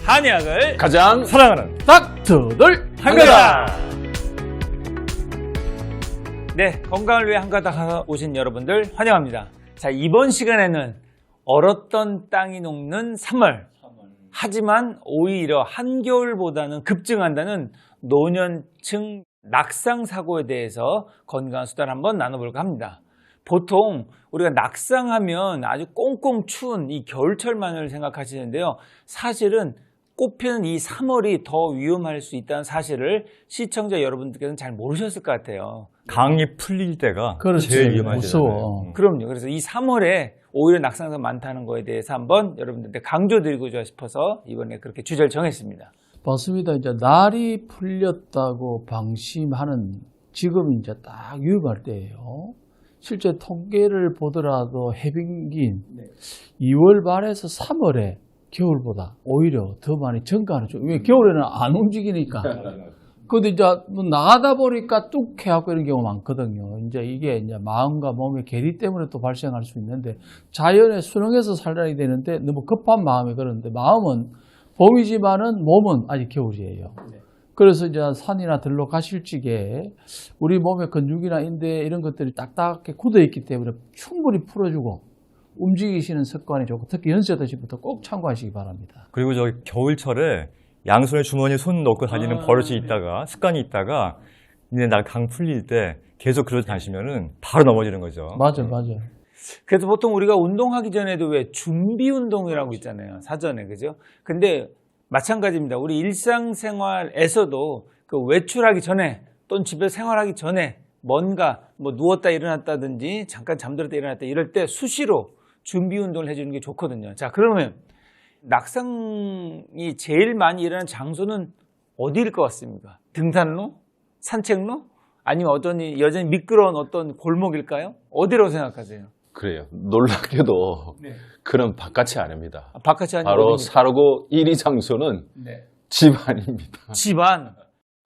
한의학을 가장 사랑하는 닥터들 한가닥. 네, 건강을 위해 한가닥 오신 여러분들 환영합니다. 자, 이번 시간에는 얼었던 땅이 녹는 3월. 하지만 오히려 한겨울보다는 급증한다는 노년층 낙상 사고에 대해서 건강한 수다를 한번 나눠볼까 합니다. 보통 우리가 낙상하면 아주 꽁꽁 추운 이 겨울철만을 생각하시는데요. 사실은 꽃피는 이 3월이 더 위험할 수 있다는 사실을 시청자 여러분들께서는 잘 모르셨을 것 같아요. 강이 풀릴 때가 그렇지. 제일 위험하잖아요. 무서워. 그럼요. 그래서 이 3월에 오히려 낙상사가 많다는 거에 대해서 한번 여러분들한테 강조드리고자 싶어서 이번에 그렇게 주제를 정했습니다. 맞습니다. 이제 날이 풀렸다고 방심하는 지금 이제 딱 위험할 때예요. 실제 통계를 보더라도 해빙긴 2월 말에서 3월에 겨울보다 오히려 더 많이 증가하는 중. 왜 겨울에는 안 움직이니까. 근데 이제 나가다 보니까 뚝 해갖고 이런 경우가 많거든요. 이제 이게 이제 마음과 몸의 괴리 때문에 또 발생할 수 있는데 자연에 순응해서 살아야 되는데 너무 급한 마음이 그러는데 마음은 봄이지만은 몸은 아직 겨울이에요. 그래서 이제 산이나 들로 가실 적에 우리 몸의 근육이나 인대 이런 것들이 딱딱하게 굳어 있기 때문에 충분히 풀어주고 움직이시는 습관이 좋고 특히 연세 드신 분들 꼭 참고하시기 바랍니다. 그리고 저 겨울철에 양손에 주머니에 손 넣고 다니는 버릇이 있다가 습관이 있다가 이제 날 강 풀릴 때 계속 그러고 다니시면은 바로 넘어지는 거죠. 맞아요. 그래서 보통 우리가 운동하기 전에도 왜 준비 운동이라고 있잖아요. 사전에, 그죠? 근데 마찬가지입니다. 우리 일상생활에서도 그 외출하기 전에 또는 집에 생활하기 전에 뭔가 뭐 누웠다 일어났다든지 잠깐 잠들었다 일어났다 이럴 때 수시로 준비 운동을 해주는 게 좋거든요. 자, 그러면 낙상이 제일 많이 일어나는 장소는 어디일 것 같습니까? 등산로? 산책로? 아니면 여전히 미끄러운 어떤 골목일까요? 어디라고 생각하세요? 그래요. 놀랍게도 그런 바깥이 아닙니다. 바깥이 아니고 바로 어디입니까? 살고 1위 장소는 집안입니다. 집안.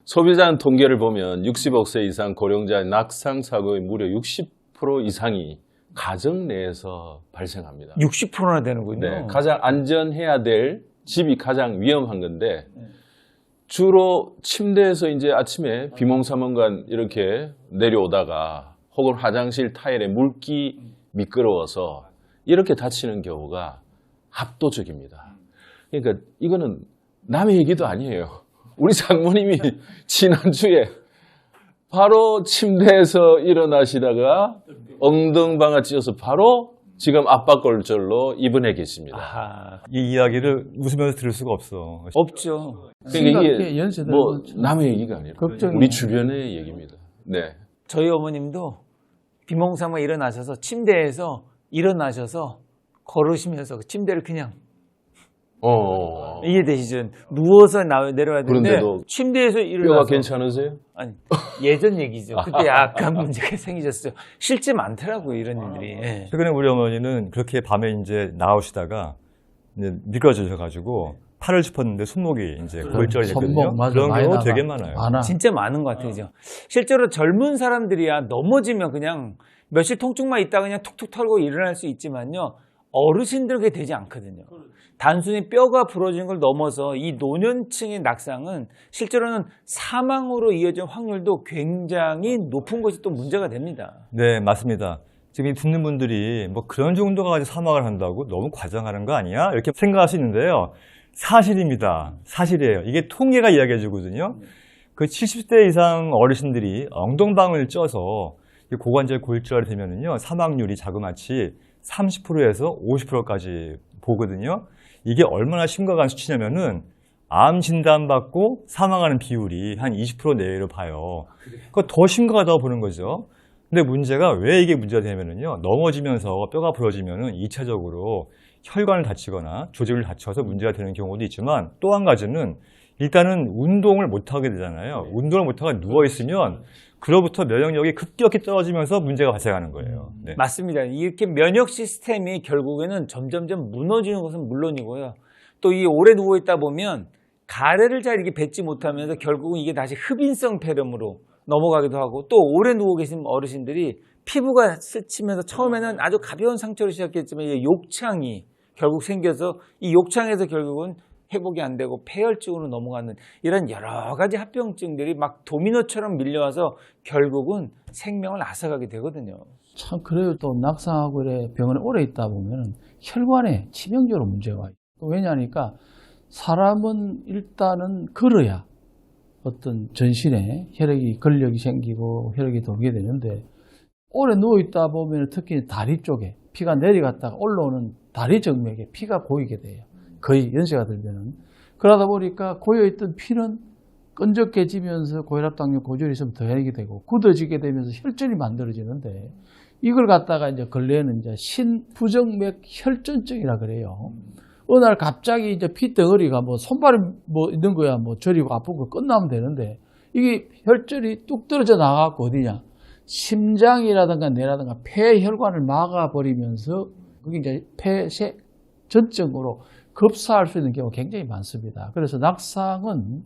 소비자 통계를 보면 60억 세 이상 고령자의 낙상 사고의 무려 60% 이상이 가정 내에서 발생합니다. 60%나 되는군요. 네, 가장 안전해야 될 집이 가장 위험한 건데 주로 침대에서 이제 아침에 비몽사몽간 이렇게 내려오다가 혹은 화장실 타일에 물기 미끄러워서 이렇게 다치는 경우가 압도적입니다. 그러니까 이거는 남의 얘기도 아니에요. 우리 장모님이 지난주에 바로 침대에서 일어나시다가 엉덩방아 찧어서 바로 지금 압박골절로 입원해 계십니다. 아하, 이 이야기를 웃으면서 들을 수가 없어. 없죠. 그러니까 이게 연세들 뭐 남의 얘기가 아니라 걱정이에요. 우리 주변의 얘기입니다. 네. 저희 어머님도 비몽사몽 일어나셔서 침대에서 일어나셔서 걸으시면서 그 침대를 그냥 이해되시죠? 누워서 내려와야 되는데 그런데도 침대에서 뼈가 일어나서 괜찮으세요? 아니 예전 얘기죠. 그때 약간 문제가 생기셨어요. 실제 많더라고요 이런 일들이. 예. 최근에 우리 어머니는 그렇게 밤에 이제 나오시다가 이제 미끄러지셔가지고 팔을 짚었는데 손목이 이제 골절이 됐거든요. 손목, 맞아, 그런 많이 경우 나가. 되게 많아요. 많아. 진짜 많은 것 같아요. 그죠? 실제로 젊은 사람들이야 넘어지면 그냥 며칠 통증만 있다가 그냥 툭툭 털고 일어날 수 있지만요. 어르신들에게 되지 않거든요. 단순히 뼈가 부러지는 걸 넘어서 이 노년층의 낙상은 실제로는 사망으로 이어질 확률도 굉장히 높은 것이 또 문제가 됩니다. 네, 맞습니다. 지금 이 듣는 분들이 뭐 그런 정도가 가지고 사망을 한다고 너무 과장하는 거 아니야? 이렇게 생각할 수 있는데요. 사실입니다. 사실이에요. 이게 통계가 이야기해 주거든요. 그 70대 이상 어르신들이 엉덩방을 쪄서 고관절 골절이 되면은요, 사망률이 자그마치 30%에서 50%까지 보거든요. 이게 얼마나 심각한 수치냐면은 암 진단 받고 사망하는 비율이 한 20% 내외로 봐요. 그거 더 심각하다고 보는 거죠. 근데 문제가 왜 이게 문제가 되냐면요, 넘어지면서 뼈가 부러지면은 2차적으로 혈관을 다치거나 조직을 다쳐서 문제가 되는 경우도 있지만 또 한 가지는 일단은 운동을 못 하게 되잖아요. 운동을 못 하고 누워 있으면 그로부터 면역력이 급격히 떨어지면서 문제가 발생하는 거예요. 네. 맞습니다. 이렇게 면역 시스템이 결국에는 점점점 무너지는 것은 물론이고요. 또 이 오래 누워 있다 보면 가래를 잘 이렇게 뱉지 못하면서 결국은 이게 다시 흡인성 폐렴으로 넘어가기도 하고 또 오래 누워 계신 어르신들이 피부가 스치면서 처음에는 아주 가벼운 상처로 시작했지만 이게 욕창이 결국 생겨서 이 욕창에서 결국은 회복이 안 되고 폐혈증으로 넘어가는 이런 여러 가지 합병증들이 막 도미노처럼 밀려와서 결국은 생명을 앗아가게 되거든요. 참 그래요. 또 낙상하고 이래 병원에 오래 있다 보면 혈관에 치명적으로 문제가 와요. 왜냐하니까 사람은 일단은 걸어야 어떤 전신에 혈액이 근력이 생기고 혈액이 돌게 되는데 오래 누워 있다 보면 특히 다리 쪽에 피가 내려갔다가 올라오는 다리 정맥에 피가 고이게 돼요. 거의 연세가 들면은. 그러다 보니까 고여있던 피는 끈적해지면서 고혈압, 당뇨, 고지혈이 있으면 더해지게 되고 굳어지게 되면서 혈전이 만들어지는데 이걸 갖다가 이제 근래에는 이제 신부정맥 혈전증이라 그래요. 어느 날 갑자기 이제 피덩어리가 뭐 손발이 뭐 있는 거야 뭐 저리고 아프고 끝나면 되는데 이게 혈전이 뚝 떨어져 나가고 어디냐 심장이라든가 뇌라든가 폐혈관을 막아버리면서 그게 이제 폐쇄 전증으로 급사할 수 있는 경우가 굉장히 많습니다. 그래서 낙상은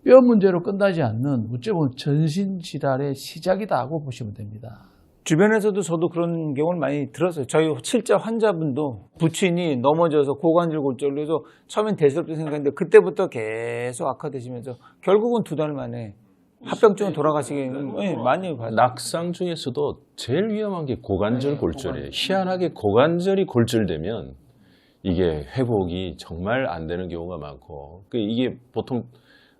뼈 문제로 끝나지 않는 어찌 보면 전신질환의 시작이라고 보시면 됩니다. 주변에서도 저도 그런 경우를 많이 들었어요. 저희 실제 환자분도 부친이 넘어져서 고관절 골절로 해서 처음엔 대수롭게 생각했는데 그때부터 계속 악화되시면서 결국은 2달 만에 합병증으로 돌아가시게 많이 봤어요. 낙상 중에서도 제일 위험한 게 고관절 골절이에요. 희한하게 고관절이 골절되면 이게 회복이 정말 안 되는 경우가 많고 이게 보통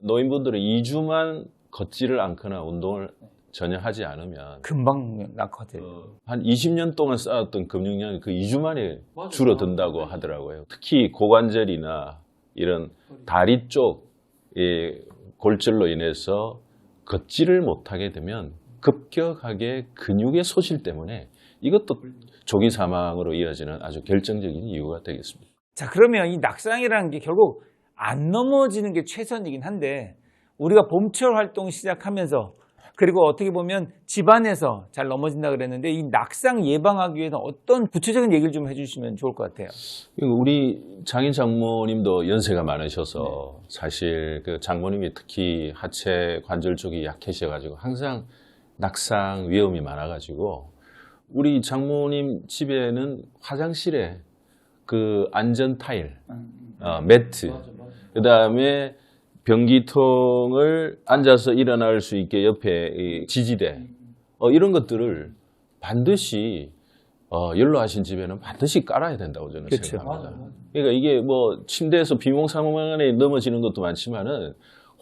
노인분들은 2주만 걷지를 않거나 운동을 전혀 하지 않으면 금방 낙화돼요. 한 20년 동안 쌓았던 근육량이 그 2주 만에 줄어든다고 하더라고요. 특히 고관절이나 이런 다리 쪽의 골절로 인해서 걷지를 못하게 되면 급격하게 근육의 소실 때문에 이것도 조기 사망으로 이어지는 아주 결정적인 이유가 되겠습니다. 자, 그러면 이 낙상이라는 게 결국 안 넘어지는 게 최선이긴 한데 우리가 봄철 활동 시작하면서 그리고 어떻게 보면 집안에서 잘 넘어진다 그랬는데 이 낙상 예방하기 위해서 어떤 구체적인 얘기를 좀 해주시면 좋을 것 같아요. 우리 장인 장모님도 연세가 많으셔서 사실 그 장모님이 특히 하체 관절 쪽이 약해셔가지고 항상 낙상 위험이 많아가지고 우리 장모님 집에는 화장실에 그 안전 타일, 매트, 그 다음에 변기통을 앉아서 일어날 수 있게 옆에 지지대 이런 것들을 반드시 연로하신 집에는 반드시 깔아야 된다고 저는 그렇죠. 생각합니다. 그러니까 이게 뭐 침대에서 비몽사몽간에 넘어지는 것도 많지만은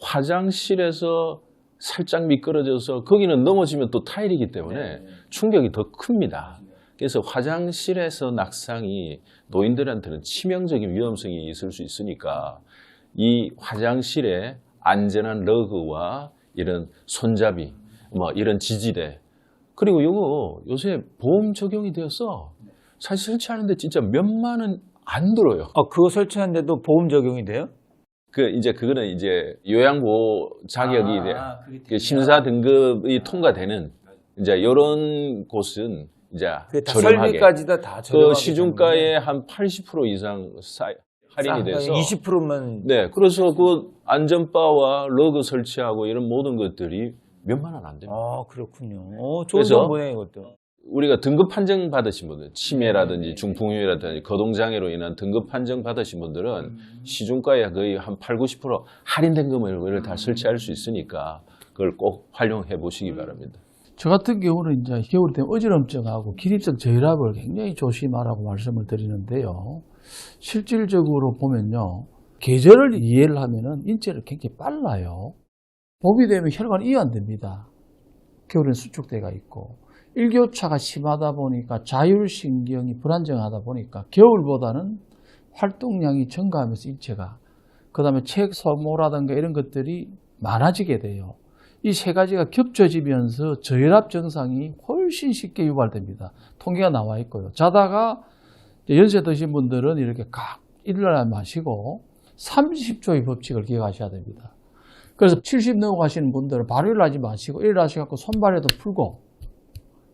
화장실에서 살짝 미끄러져서 거기는 넘어지면 또 타일이기 때문에 충격이 더 큽니다. 그래서 화장실에서 낙상이 노인들한테는 치명적인 위험성이 있을 수 있으니까 이 화장실에 안전한 러그와 이런 손잡이, 뭐 이런 지지대 그리고 이거 요새 보험 적용이 되어서 사실 설치하는데 진짜 몇만 원 안 들어요. 그거 설치하는데도 보험 적용이 돼요? 그거는 이제 요양보호 자격이 그 심사 등급이 통과되는 이제 이런 곳은 이제 다 저렴하게 설비까지 다 저렴하게 그 시중가의 한 80% 이상 할인이 돼서 20%만 네, 그래서 그 안전바와 러그 설치하고 이런 모든 것들이 몇만 원 안 됩니다. 그렇군요. 좋은 그래서 정보네요, 이것도. 우리가 등급 판정 받으신 분들, 치매라든지 중풍류라든지 거동장애로 인한 등급 판정 받으신 분들은 시중가에 거의 한 8, 90% 할인된 금액을 다 설치할 수 있으니까 그걸 꼭 활용해 보시기 바랍니다. 저 같은 경우는 이제 겨울 때 어지럼증하고 기립성 저혈압을 굉장히 조심하라고 말씀을 드리는데요. 실질적으로 보면요. 계절을 이해를 하면은 인체를 굉장히 빨라요. 봄이 되면 혈관이 이완됩니다. 겨울엔 수축대가 있고 일교차가 심하다 보니까 자율신경이 불안정하다 보니까 겨울보다는 활동량이 증가하면서 인체가 그 다음에 책 소모라든가 이런 것들이 많아지게 돼요. 이 세 가지가 겹쳐지면서 저혈압 증상이 훨씬 쉽게 유발됩니다. 통계가 나와 있고요. 자다가 연세 드신 분들은 이렇게 각 일어나 마시고 30초의 법칙을 기억하셔야 됩니다. 그래서 70 넘어가시는 분들은 바로 일어나지 마시고 일어나셔서 손발에도 풀고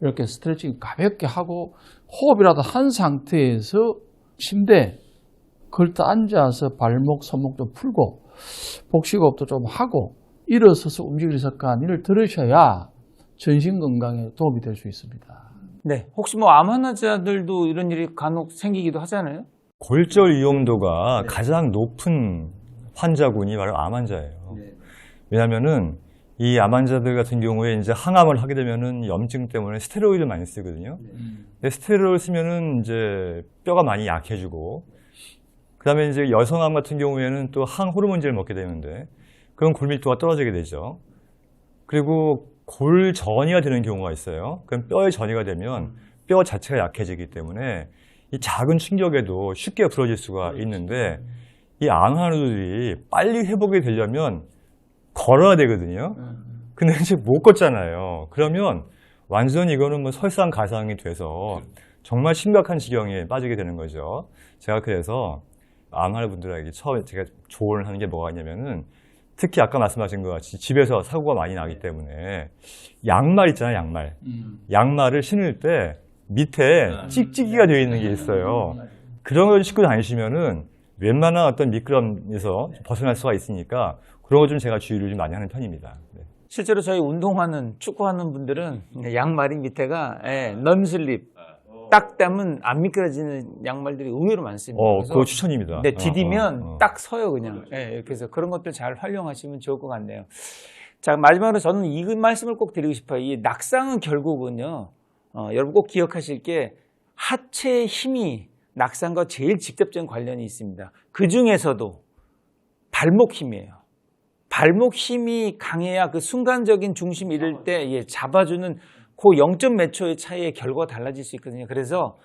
이렇게 스트레칭 가볍게 하고 호흡이라도 한 상태에서 침대 걸터 앉아서 발목, 손목도 풀고 복식호흡도 좀 하고 일어서서 움직일 습관을 들으셔야 전신 건강에 도움이 될 수 있습니다. 네, 혹시 뭐 암 환자들도 이런 일이 간혹 생기기도 하잖아요? 골절 위험도가 가장 높은 환자군이 바로 암 환자예요. 왜냐면은 이 암 환자들 같은 경우에 이제 항암을 하게 되면은 염증 때문에 스테로이드를 많이 쓰거든요. 근데 스테로이드를 쓰면은 이제 뼈가 많이 약해지고, 그 다음에 이제 여성암 같은 경우에는 또 항호르몬제를 먹게 되는데, 그럼 골밀도가 떨어지게 되죠. 그리고 골전이가 되는 경우가 있어요. 그럼 뼈에 전이가 되면 뼈 자체가 약해지기 때문에 이 작은 충격에도 쉽게 부러질 수가 있는데, 이 암 환우들이 빨리 회복이 되려면 걸어야 되거든요. 근데 이제 못 걷잖아요. 그러면 완전히 이거는 뭐 설상가상이 돼서 정말 심각한 지경에 빠지게 되는 거죠. 제가 그래서 암 환우분들에게 처음에 제가 조언을 하는 게 뭐가 있냐면은, 특히 아까 말씀하신 것 같이 집에서 사고가 많이 나기 때문에 양말 있잖아요, 양말. 양말을 신을 때 밑에 찍찍이가 되어 있는 게 있어요. 그런 걸 신고 다니시면은 웬만한 어떤 미끄럼에서 벗어날 수가 있으니까 그런 거 좀 제가 주의를 좀 많이 하는 편입니다. 네. 실제로 저희 운동하는, 축구하는 분들은 양말이 밑에가 넌슬립, 딱 떼면 안 미끄러지는 양말들이 의외로 많습니다. 그래서 그거 추천입니다. 네, 디디면 딱 서요, 그냥. 예, 그래서 그런 것들 잘 활용하시면 좋을 것 같네요. 자, 마지막으로 저는 이 말씀을 꼭 드리고 싶어요. 이 낙상은 결국은요, 여러분 꼭 기억하실 게 하체의 힘이 낙상과 제일 직접적인 관련이 있습니다. 그 중에서도 발목 힘이에요. 발목 힘이 강해야 그 순간적인 중심 잃을 때 잡아주는 그 0점 몇 초의 차이의 결과가 달라질 수 있거든요. 그래서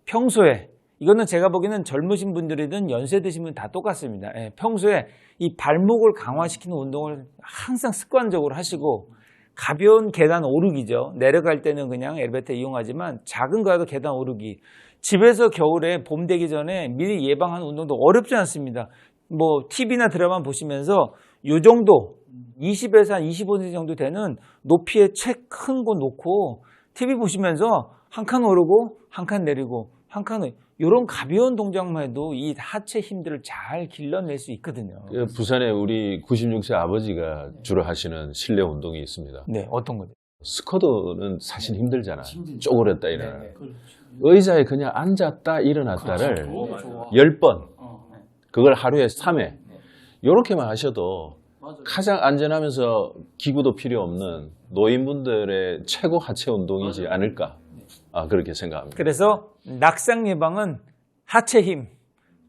평소에, 이거는 제가 보기에는 젊으신 분들이든 연세 드신 분 다 똑같습니다. 예, 평소에 이 발목을 강화시키는 운동을 항상 습관적으로 하시고, 가벼운 계단 오르기죠. 내려갈 때는 그냥 엘리베이터 이용하지만 작은 거라도 계단 오르기. 집에서 겨울에 봄 되기 전에 미리 예방하는 운동도 어렵지 않습니다. 뭐 TV나 드라마 보시면서 요 정도 20에서 한 25cm 정도 되는 높이의 책 큰 거 놓고 TV 보시면서 한 칸 오르고 한 칸 내리고 한 칸, 이런 가벼운 동작만 해도 이 하체 힘들을 잘 길러낼 수 있거든요. 부산에 우리 96세 아버지가 주로 하시는 실내 운동이 있습니다. 네, 어떤 거죠? 스쿼트는 사실 힘들잖아. 쪼그렸다 일어나. 의자에 그냥 앉았다 일어났다를 10번, 그걸 하루에 3회 이렇게만 하셔도 가장 안전하면서 기구도 필요 없는 노인분들의 최고 하체 운동이지 않을까, 그렇게 생각합니다. 그래서 낙상 예방은 하체 힘,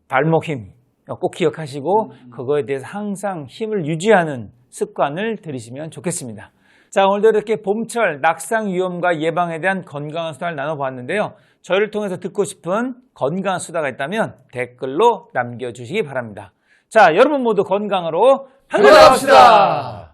발목 힘 꼭 기억하시고 그거에 대해서 항상 힘을 유지하는 습관을 들이시면 좋겠습니다. 자, 오늘도 이렇게 봄철 낙상 위험과 예방에 대한 건강한 수다를 나눠보았는데요. 저희를 통해서 듣고 싶은 건강한 수다가 있다면 댓글로 남겨주시기 바랍니다. 자, 여러분 모두 건강으로 한가합시다.